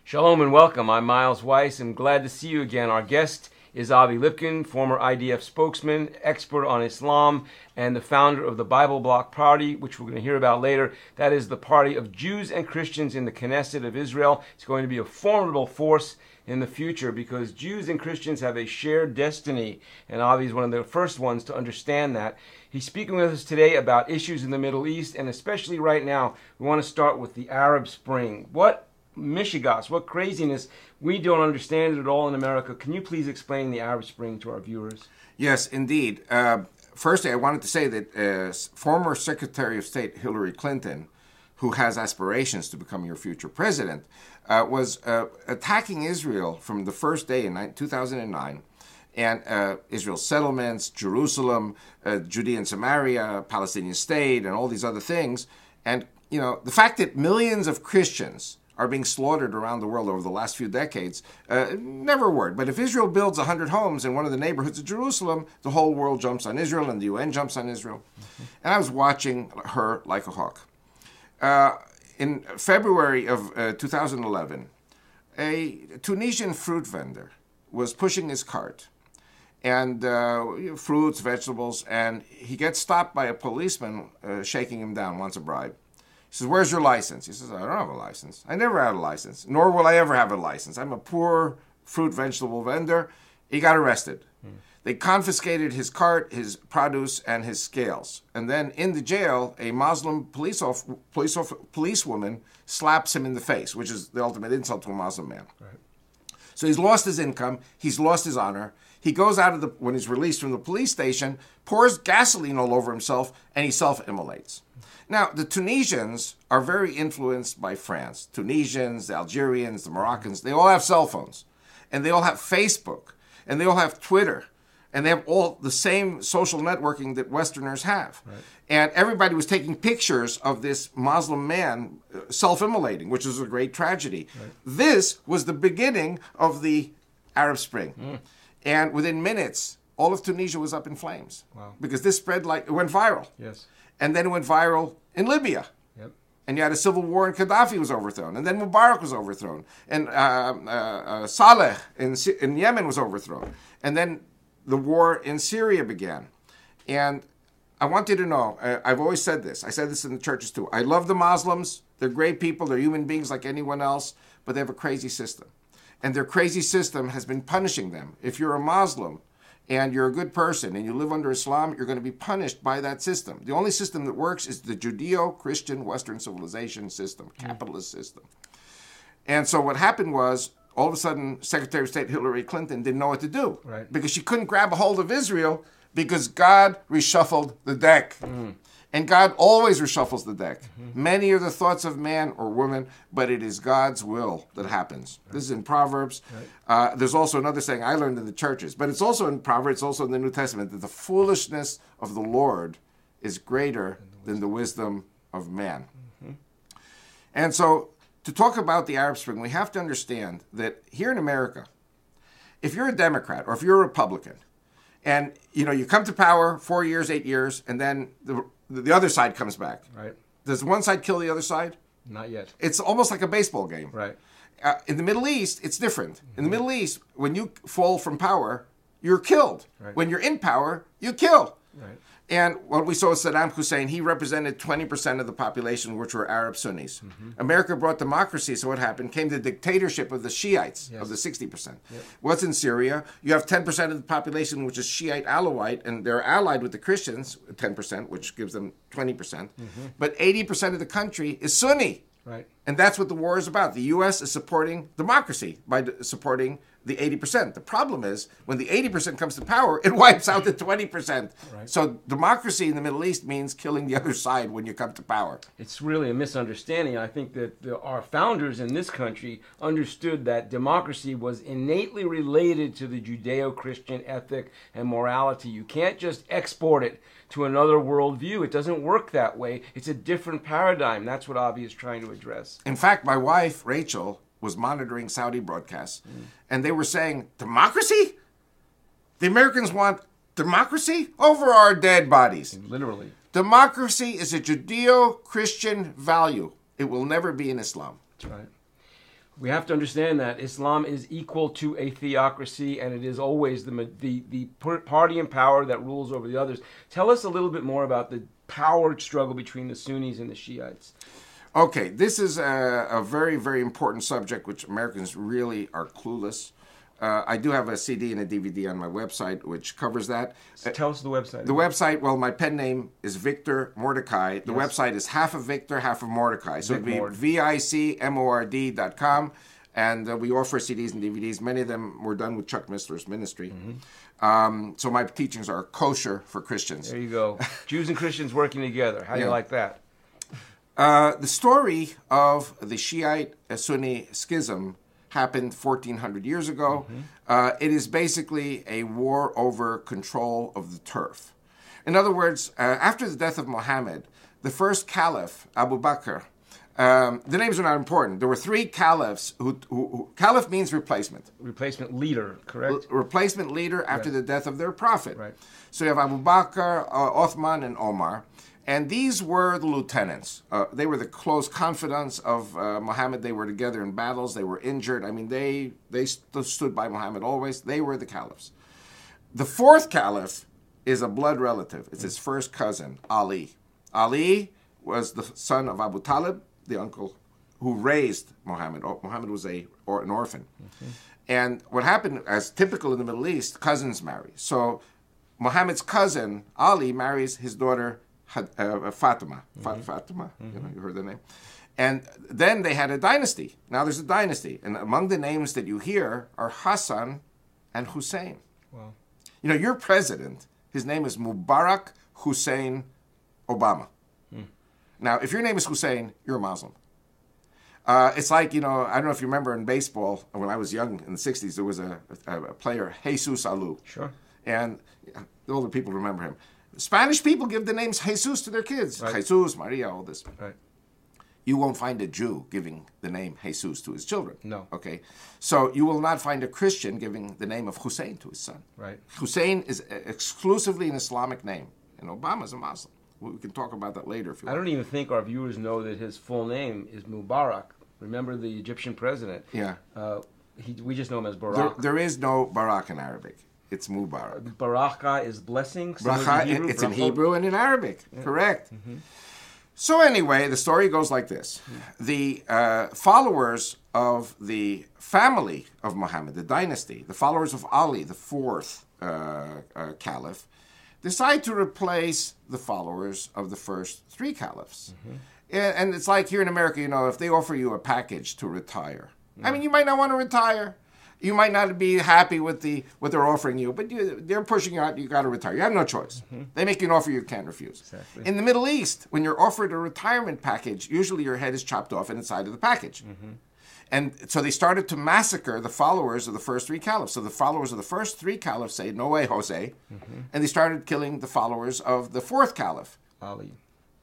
Shalom and welcome. I'm Miles Weiss and glad to see you again. Our guest is Avi Lipkin, former IDF spokesman, expert on Islam, and the founder of the Bible Bloc Party, which we're going to hear about later. That is the party of Jews and Christians in the Knesset of Israel. It's going to be a formidable force in the future because Jews and Christians have a shared destiny, and Avi is one of the first ones to understand that. He's speaking with us today about issues in the Middle East, and especially right now, we want to start with the Arab Spring. What mishigas, what craziness. We don't understand it at all in America. Can you please explain the Arab Spring to our viewers? Yes, indeed. Firstly, I wanted to say that former Secretary of State Hillary Clinton, who has aspirations to become your future president, was attacking Israel from the first day in 2009, and Israel's settlements, Jerusalem, Judea and Samaria, Palestinian state, and all these other things. And, you know, the fact that millions of Christians are being slaughtered around the world over the last few decades, never a word. But if Israel builds 100 homes in one of the neighborhoods of Jerusalem, the whole world jumps on Israel and the UN jumps on Israel. Mm-hmm. And I was watching her like a hawk. In February of 2011, a Tunisian fruit vendor was pushing his cart and fruits, vegetables, and he gets stopped by a policeman shaking him down, wants a bribe. He says, "Where's your license?" He says, "I don't have a license. I never had a license, nor will I ever have a license. I'm a poor fruit, vegetable vendor." He got arrested. They confiscated his cart, his produce, and his scales. And then in the jail, a Muslim policewoman slaps him in the face, which is the ultimate insult to a Muslim man. Right. So he's lost his income. He's lost his honor. He goes out of when he's released from the police station, pours gasoline all over himself, and he self-immolates. Now, the Tunisians are very influenced by France. Tunisians, the Algerians, the Moroccans, they all have cell phones. And they all have Facebook. And they all have Twitter. And they have all the same social networking that Westerners have. Right. And everybody was taking pictures of this Muslim man self-immolating, which is a great tragedy. Right. This was the beginning of the Arab Spring. And within minutes, all of Tunisia was up in flames. Wow. Because this spread it went viral. Yes. And then it went viral in Libya. Yep. And you had a civil war and Gaddafi was overthrown. And then Mubarak was overthrown. And Saleh in Yemen was overthrown. And then the war in Syria began. And I want you to know, I've always said this. I said this in the churches too. I love the Muslims. They're great people. They're human beings like anyone else. But they have a crazy system. And their crazy system has been punishing them. If you're a Muslim and you're a good person and you live under Islam, you're going to be punished by that system. The only system that works is the Judeo-Christian Western civilization system, capitalist system. And so what happened was, all of a sudden, Secretary of State Hillary Clinton didn't know what to do. Right. Because she couldn't grab a hold of Israel because God reshuffled the deck. And God always reshuffles the deck. Many are the thoughts of man or woman, but it is God's will that happens. Right. This is in Proverbs. Right. There's also another saying I learned in the churches, but it's also in Proverbs, it's also in the New Testament, that the foolishness of the Lord is greater than the wisdom of man. And so, to talk about the Arab Spring, we have to understand that here in America, if you're a Democrat or if you're a Republican, and you come to power 4 years, 8 years, and then the other side comes back. Right. Does one side kill the other side? Not yet. It's almost like a baseball game. Right. In the Middle East, it's different. In the Middle East, when you fall from power, you're killed. Right. When you're in power, you kill. Right. And what we saw with Saddam Hussein, he represented 20% of the population, which were Arab Sunnis. America brought democracy, so what happened? Came the dictatorship of the Shiites, of the 60%. Yep. What's in Syria? You have 10% of the population, which is Shiite Alawite, and they're allied with the Christians, 10%, which gives them 20%. But 80% of the country is Sunni. Right. And that's what the war is about. The U.S. is supporting democracy by supporting the 80%. The problem is, when the 80% comes to power, it wipes out the 20%. Right. So democracy in the Middle East means killing the other side when you come to power. It's really a misunderstanding. I think that our founders in this country understood that democracy was innately related to the Judeo-Christian ethic and morality. You can't just export it to another worldview. It doesn't work that way. It's a different paradigm. That's what Avi is trying to address. In fact, my wife, Rachel, was monitoring Saudi broadcasts, and they were saying, democracy? The Americans want democracy over our dead bodies. Literally. Democracy is a Judeo-Christian value. It will never be in Islam. That's right. We have to understand that Islam is equal to a theocracy, and it is always the party in power that rules over the others. Tell us a little bit more about the power struggle between the Sunnis and the Shiites. Okay, this is a very, very important subject which Americans really are clueless. I do have a CD and a DVD on my website which covers that. So tell us the website. The website, well, my pen name is Victor Mordecai. The website is half of Victor, half of Mordecai. So it'd be VICMORD.com. And we offer CDs and DVDs. Many of them were done with Chuck Missler's ministry. So my teachings are kosher for Christians. There you go. Jews and Christians working together. How do you like that? The story of the Shiite-Sunni schism happened 1,400 years ago. It is basically a war over control of the turf. In other words, after the death of Muhammad, the first caliph, Abu Bakr, the names are not important. There were three caliphs who caliph means replacement. Replacement leader, correct? Replacement leader after the death of their prophet. Right. So you have Abu Bakr, Uthman, and Omar. And these were the lieutenants. They were the close confidants of Muhammad. They were together in battles. They were injured. I mean, they stood by Muhammad always. They were the caliphs. The fourth caliph is a blood relative. It's his first cousin, Ali. Ali was the son of Abu Talib, the uncle who raised Muhammad. Muhammad was an orphan. And what happened, as typical in the Middle East, cousins marry. So Muhammad's cousin, Ali, marries his daughter, Fatima. Fatima, you heard the name. And then they had a dynasty. Now there's a dynasty. And among the names that you hear are Hassan and Hussein. Wow. You know, your president, his name is Mubarak Hussein Obama. Now, if your name is Hussein, you're a Muslim. It's like, you know, I don't know if you remember in baseball, when I was young in the 60s, there was a player, Jesus Alou. Sure. And the older people remember him. Spanish people give the names Jesus to their kids. Right. Jesus, Maria, all this. Right. You won't find a Jew giving the name Jesus to his children. No. Okay? So you will not find a Christian giving the name of Hussein to his son. Right. Hussein is exclusively an Islamic name, and Obama's a Muslim. We can talk about that later if you want. I don't even think our viewers know that his full name is Mubarak. Remember the Egyptian president? Yeah. We just know him as Barak. There is no Barak in Arabic. It's Mubarak. Baraka is blessing. Bracha, it's in Hebrew and in Arabic. Yeah. Correct. So anyway, the story goes like this. The followers of the family of Muhammad, the dynasty, the followers of Ali, the fourth caliph, decide to replace the followers of the first three caliphs. And it's like here in America, you know, if they offer you a package to retire. I mean, you might not want to retire. You might not be happy with what they're offering you, but they're pushing you out. You got to retire. You have no choice. They make you an offer you can't refuse. Exactly. In the Middle East, when you're offered a retirement package, usually your head is chopped off inside of the package. And so they started to massacre the followers of the first three caliphs. So the followers of the first three caliphs say, "No way, Jose," and they started killing the followers of the fourth caliph, Ali.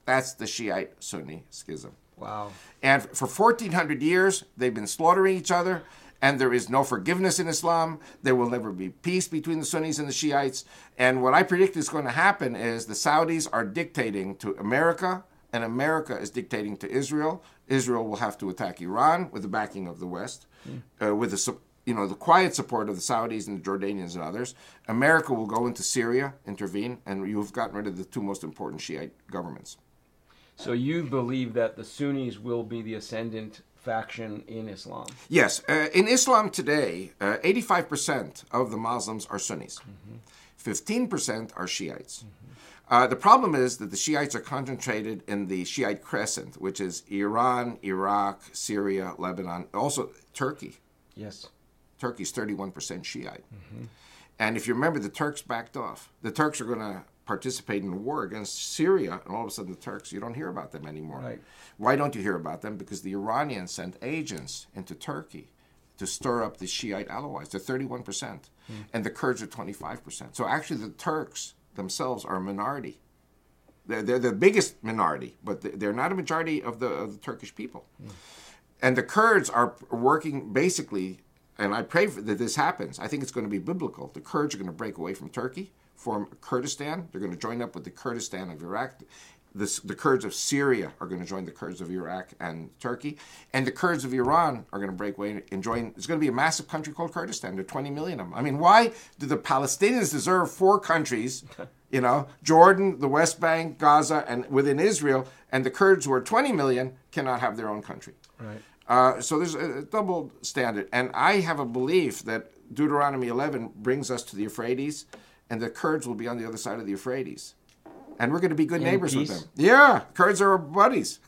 That's the Shiite-Sunni schism. Wow. And for 1,400 years, they've been slaughtering each other. And there is no forgiveness in Islam. There will never be peace between the Sunnis and the Shiites. And what I predict is going to happen is the Saudis are dictating to America, and America is dictating to Israel. Israel will have to attack Iran with the backing of the West, with the quiet support of the Saudis and the Jordanians and others. America will go into Syria, intervene, and you've gotten rid of the two most important Shiite governments. So you believe that the Sunnis will be the ascendant faction in Islam? Yes. In Islam today, 85% of the Muslims are Sunnis. 15% are Shiites. The problem is that the Shiites are concentrated in the Shiite crescent, which is Iran, Iraq, Syria, Lebanon, also Turkey. Yes. Turkey's 31% Shiite. And if you remember, the Turks backed off. The Turks are going to participate in a war against Syria, and all of a sudden the Turks, you don't hear about them anymore. Right. Why don't you hear about them? Because the Iranians sent agents into Turkey to stir up the Shiite Alawites. They're 31%, and the Kurds are 25%. So actually the Turks themselves are a minority. They're the biggest minority, but they're not a majority of the Turkish people. And the Kurds are working basically, and I pray that this happens. I think it's going to be biblical. The Kurds are going to break away from Turkey, form Kurdistan. They're going to join up with the Kurdistan of Iraq. the Kurds of Syria are going to join the Kurds of Iraq and Turkey, and the Kurds of Iran are going to break away and join. There's going to be a massive country called Kurdistan. There are 20 million of them. I mean, why do the Palestinians deserve 4 countries? You know, Jordan, the West Bank, Gaza, and within Israel, and the Kurds, who are 20 million, cannot have their own country. Right. So there's a double standard. And I have a belief that Deuteronomy 11 brings us to the Euphrates, and the Kurds will be on the other side of the Euphrates. And we're going to be good neighbors with them. Yeah, Kurds are our buddies.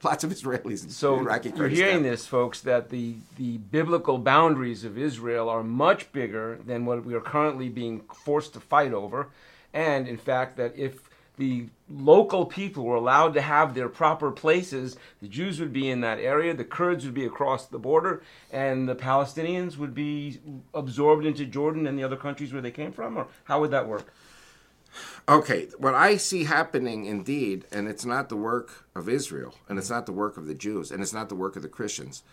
Lots of Israelis and Iraqi Kurds. You're hearing this, folks, that the biblical boundaries of Israel are much bigger than what we are currently being forced to fight over. And, in fact, that if the local people were allowed to have their proper places, the Jews would be in that area, the Kurds would be across the border, and the Palestinians would be absorbed into Jordan and the other countries where they came from? Or how would that work? Okay, what I see happening indeed, and it's not the work of Israel, and it's not the work of the Jews, and it's not the work of the Christians.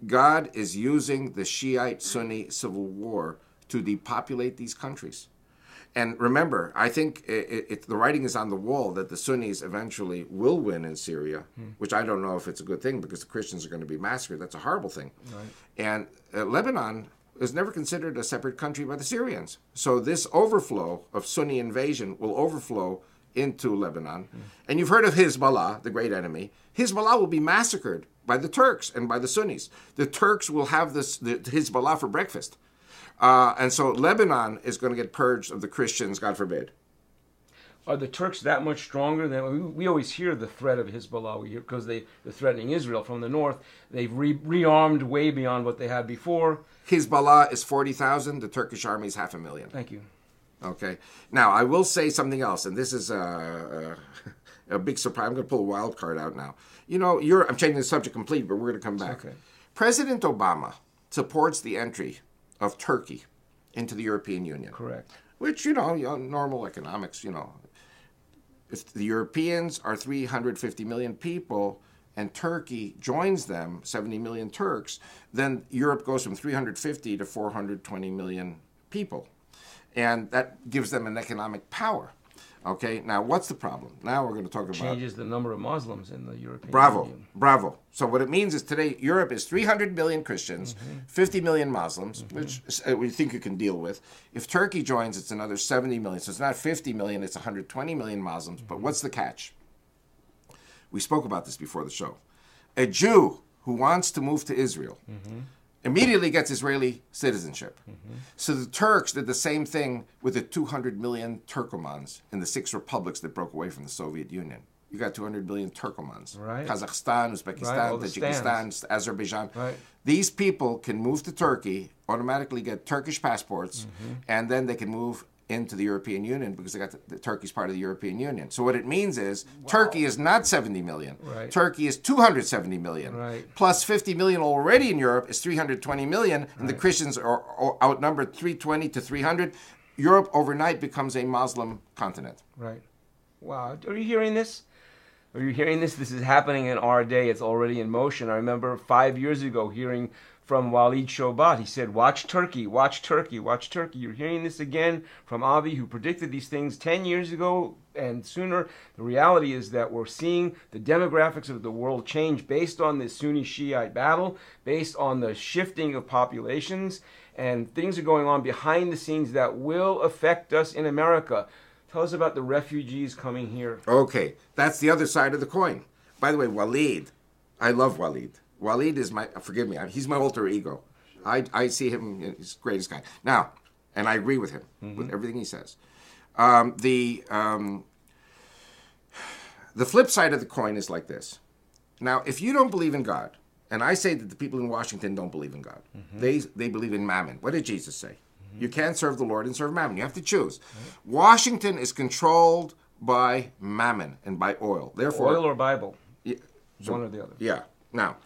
God is using the Shiite-Sunni civil war to depopulate these countries. And remember, I think the writing is on the wall that the Sunnis eventually will win in Syria, which I don't know if it's a good thing because the Christians are going to be massacred. That's a horrible thing. Right. And Lebanon is never considered a separate country by the Syrians. So this overflow of Sunni invasion will overflow into Lebanon. And you've heard of Hezbollah, the great enemy. Hezbollah will be massacred by the Turks and by the Sunnis. The Turks will have the Hezbollah for breakfast. And so Lebanon is going to get purged of the Christians, God forbid. Are the Turks that much stronger than we always hear the threat of Hezbollah? We hear because they're threatening Israel from the north. They've rearmed way beyond what they had before. Hezbollah is 40,000. The Turkish army is 500,000. Thank you. Okay. Now I will say something else, and this is a big surprise. I'm going to pull a wild card out now. You know, I'm changing the subject completely, but we're going to come back. Okay. President Obama supports the entry of Turkey into the European Union. Correct. Which, normal economics, if the Europeans are 350 million people and Turkey joins them, 70 million Turks, then Europe goes from 350 to 420 million people. And that gives them an economic power. Okay, now what's the problem? Now we're going to talk about... Changes the number of Muslims in the European Union. Bravo. So what it means is today Europe is 300 million Christians, 50 million Muslims, which we think you can deal with. If Turkey joins, it's another 70 million. So it's not 50 million, it's 120 million Muslims. But what's the catch? We spoke about this before the show. A Jew who wants to move to Israel immediately gets Israeli citizenship. So the Turks did the same thing with the 200 million Turkomans in the 6 republics that broke away from the Soviet Union. You got 200 million Turkomans. Right. Kazakhstan, Uzbekistan, Right, Tajikistan, Azerbaijan. Right. These people can move to Turkey, automatically get Turkish passports, and then they can move into the European Union because they got the Turkey's part of the European Union. So what it means is Turkey is not 70 million. Right. Turkey is 270 million. Right. Plus 50 million already in Europe is 320 million, and the Christians are outnumbered 320 to 300. Europe overnight becomes a Muslim continent. Right. Wow. Are you hearing this? Are you hearing this? This is happening in our day. It's already in motion. I remember 5 years ago hearing from Walid Shobat. He said, watch Turkey, watch Turkey, watch Turkey. You're hearing this again from Avi, who predicted these things 10 years ago and sooner. The reality is that we're seeing the demographics of the world change based on this Sunni-Shiite battle, based on the shifting of populations, and things are going on behind the scenes that will affect us in America. Tell us about the refugees coming here. Okay, that's the other side of the coin. By the way, Walid, I love Walid. Walid is forgive me, he's my alter ego. I see him, he's the greatest guy. Now, and I agree with him, with everything he says. The flip side of the coin is like this. Now, if you don't believe in God, and I say that the people in Washington don't believe in God, they believe in mammon. What did Jesus say? You can't serve the Lord and serve mammon. You have to choose. Washington is controlled by mammon and by oil. Therefore, oil or Bible? Yeah, one or the other. Yeah. Now,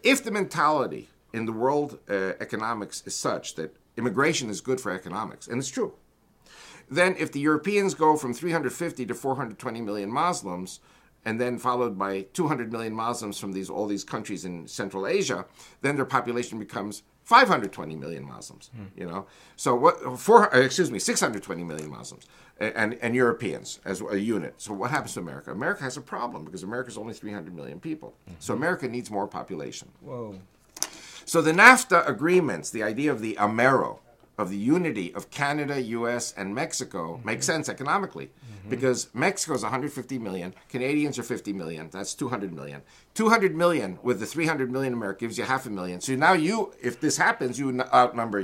if the mentality in the world economics is such that immigration is good for economics, and it's true, then if the Europeans go from 350 to 420 million Muslims, and then followed by 200 million Muslims from all these countries in Central Asia, then their population becomes 520 million Muslims. So 620 million Muslims and Europeans as a unit. So what happens to America? America has a problem because America is only 300 million people. So America needs more population. Whoa. So the NAFTA agreements, the idea of the Amero, of the unity of Canada, U.S., and Mexico makes sense economically because Mexico is 150 million, Canadians are 50 million, that's 200 million. 200 million with the 300 million America gives you 500,000. So now if this happens, you outnumber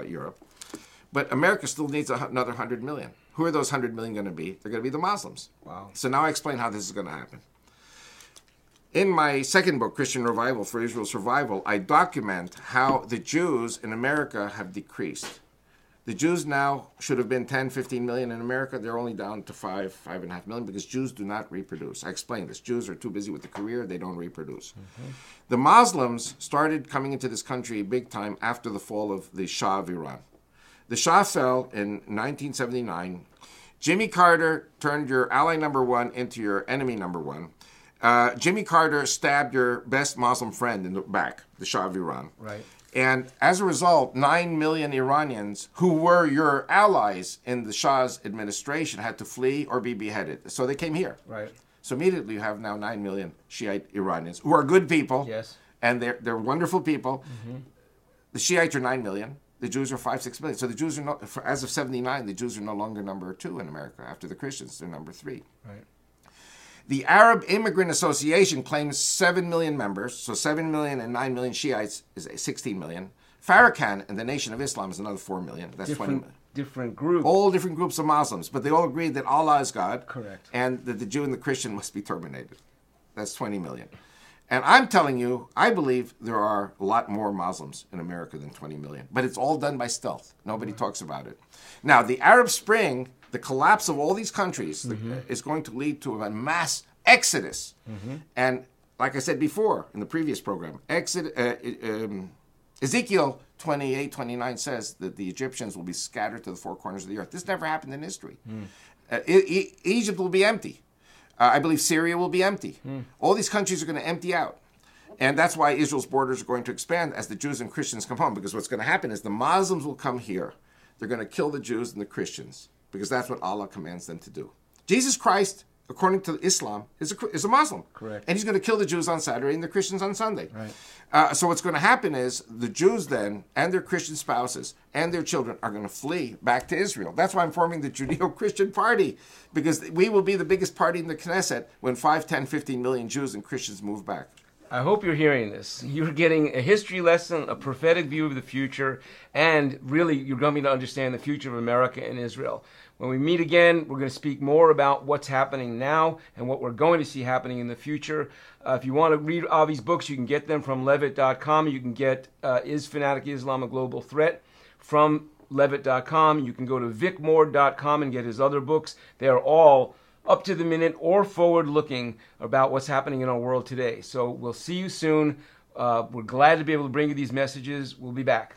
Europe. But America still needs another 100 million. Who are those 100 million going to be? They're going to be the Muslims. Wow. So now I explain how this is going to happen. In my second book, Christian Revival for Israel's Survival, I document how the Jews in America have decreased. The Jews now should have been 10, 15 million in America. They're only down to 5.5 million because Jews do not reproduce. I explained this. Jews are too busy with the career. They don't reproduce. The Muslims started coming into this country big time after the fall of the Shah of Iran. The Shah fell in 1979. Jimmy Carter turned your ally number one into your enemy number one. Jimmy Carter stabbed your best Muslim friend in the back, the Shah of Iran. Right. And as a result, 9 million Iranians who were your allies in the Shah's administration had to flee or be beheaded. So they came here. Right. So immediately you have now 9 million Shiite Iranians who are good people. Yes. And they're wonderful people. The Shiites are 9 million. The Jews are 5-6 million. So the Jews are as of 79, the Jews are no longer number 2 in America. After the Christians, they're number 3. Right. The Arab Immigrant Association claims 7 million members, so 7 million and 9 million Shiites is 16 million. Farrakhan and the Nation of Islam is another 4 million. That's 20 million. Different groups. All different groups of Muslims, but they all agree that Allah is God. Correct. And that the Jew and the Christian must be terminated. That's 20 million. And I'm telling you, I believe there are a lot more Muslims in America than 20 million. But it's all done by stealth. Nobody talks about it. Now, the Arab Spring, the collapse of all these countries is going to lead to a mass exodus. And like I said before in the previous program, Ezekiel 28:29 says that the Egyptians will be scattered to the four corners of the earth. This never happened in history. Egypt will be empty. I believe Syria will be empty. All these countries are going to empty out. And that's why Israel's borders are going to expand as the Jews and Christians come home. Because what's going to happen is the Muslims will come here. They're going to kill the Jews and the Christians. Because that's what Allah commands them to do. Jesus Christ, according to Islam, is a Muslim. Correct. And he's going to kill the Jews on Saturday and the Christians on Sunday. Right. So what's going to happen is the Jews then and their Christian spouses and their children are going to flee back to Israel. That's why I'm forming the Judeo-Christian Party, because we will be the biggest party in the Knesset when 5, 10, 15 million Jews and Christians move back. I hope you're hearing this. You're getting a history lesson, a prophetic view of the future, and really you're going to understand the future of America and Israel. When we meet again, we're going to speak more about what's happening now and what we're going to see happening in the future. If you want to read Avi's books, you can get them from Levitt.com. You can get Is Fanatic Islam a Global Threat from Levitt.com. You can go to vicmore.com and get his other books. They are all up to the minute or forward-looking about what's happening in our world today. So we'll see you soon. We're glad to be able to bring you these messages. We'll be back.